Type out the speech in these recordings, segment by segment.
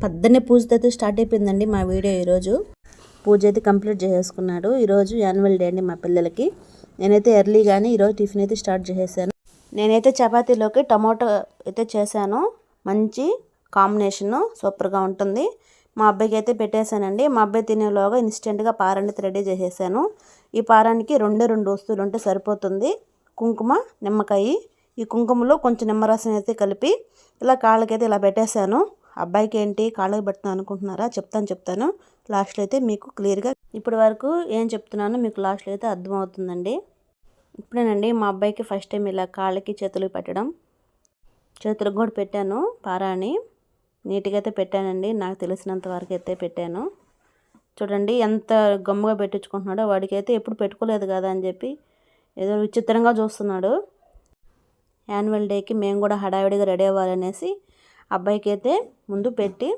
పొద్దున్నే పూజతో అయితే స్టార్ట్ అయిపోయిందండి మా వీడియో. ఈరోజు పూజ అయితే కంప్లీట్ చేసేసుకున్నాడు. ఈరోజు యాన్యువల్ డే అండి మా పిల్లలకి. నేనైతే ఎర్లీగానే ఈరోజు టిఫిన్ అయితే స్టార్ట్ చేసేసాను. నేనైతే చపాతీలోకి టమాటో అయితే చేశాను. మంచి కాంబినేషను, సూపర్గా ఉంటుంది. మా అబ్బాయికి అయితే పెట్టేశానండి. మా అబ్బాయి తినేలోగా ఇన్స్టెంట్గా పారాన్ని అయితే రెడీ చేసేసాను. ఈ పారానికి రెండు వస్తువులు ఉంటే సరిపోతుంది. కుంకుమ, నిమ్మకాయ. ఈ కుంకుమలో కొంచెం నిమ్మరసం అయితే కలిపి ఇలా కాళ్ళకైతే ఇలా పెట్టేశాను. అబ్బాయికి ఏంటి కాళ్ళకి పెడుతున్నాను అనుకుంటున్నారా? చెప్తాను. లాస్ట్లో అయితే మీకు క్లియర్గా ఇప్పటి వరకు ఏం చెప్తున్నానో మీకు లాస్ట్లో అయితే అర్థమవుతుందండి. ఇప్పుడేనండి మా అబ్బాయికి ఫస్ట్ టైం ఇలా కాళ్ళకి చేతులకు పెట్టడం. చేతులకు కూడా పెట్టాను పారాని. నీట్గా అయితే పెట్టానండి. నాకు తెలిసినంత వరకు అయితే పెట్టాను. చూడండి ఎంత గమ్ముగా పెట్టించుకుంటున్నాడో. వాడికి అయితే ఎప్పుడు పెట్టుకోలేదు కదా అని చెప్పి ఏదో విచిత్రంగా చూస్తున్నాడు. యాన్యువల్ డేకి మేము కూడా హడావిడిగా రెడీ అవ్వాలనేసి అబ్బాయికి అయితే ముందు పెట్టి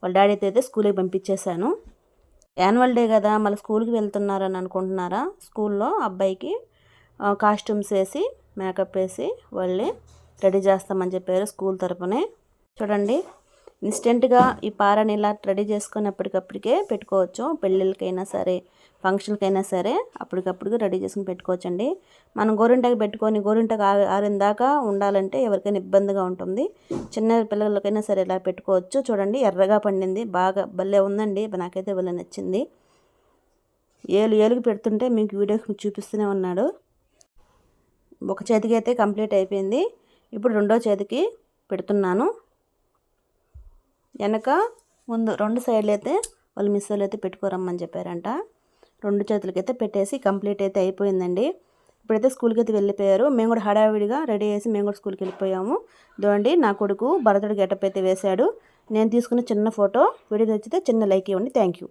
వాళ్ళ డాడీతో అయితే స్కూల్కి పంపించేశాను. యాన్యువల్ డే కదా మళ్ళీ స్కూల్కి వెళ్తున్నారని అనుకుంటున్నారా? స్కూల్లో అబ్బాయికి కాస్ట్యూమ్స్ వేసి మేకప్ వేసి వాళ్ళే రెడీ చేస్తామని చెప్పారు స్కూల్ తరపునే. చూడండి ఇన్స్టెంట్గా ఈ పారాని ఇలా రెడీ చేసుకొని అప్పటికప్పటికే పెట్టుకోవచ్చు. పెళ్ళిళ్ళకైనా సరే, ఫంక్షన్కైనా సరే అప్పటికప్పుడు రెడీ చేసుకుని పెట్టుకోవచ్చండి. మనం గోరింటాకు పెట్టుకొని గోరింటాకు ఆరిన దాకా ఉండాలంటే ఎవరికైనా ఇబ్బందిగా ఉంటుంది. చిన్న పిల్లలకైనా సరే ఇలా పెట్టుకోవచ్చు. చూడండి ఎర్రగా పండింది, బాగా భలే ఉందండి. నాకైతే భలే నచ్చింది. ఏలుగు పెడుతుంటే మీకు వీడియోకి చూపిస్తూనే ఉన్నాడు. ఒక చేతికి అయితే కంప్లీట్ అయిపోయింది. ఇప్పుడు రెండో చేతికి పెడుతున్నాను. వెనక ముందు రెండు సైడ్లు అయితే వాళ్ళు మిస్సోలు అయితే పెట్టుకోరమ్మని చెప్పారంట. రెండు చేతులకైతే పెట్టేసి కంప్లీట్ అయితే అయిపోయిందండి. ఇప్పుడైతే స్కూల్కి అయితే వెళ్ళిపోయారు. మేము కూడా హడావిడిగా రెడీ చేసి మేము కూడా స్కూల్కి వెళ్ళిపోయాము. ఇదండి నా కొడుకు భరతుడి గెటప్ అయితే వేశాడు. నేను తీసుకున్న చిన్న ఫోటో వీడియో నచ్చితే చిన్న లైక్ ఇవ్వండి. Thank you.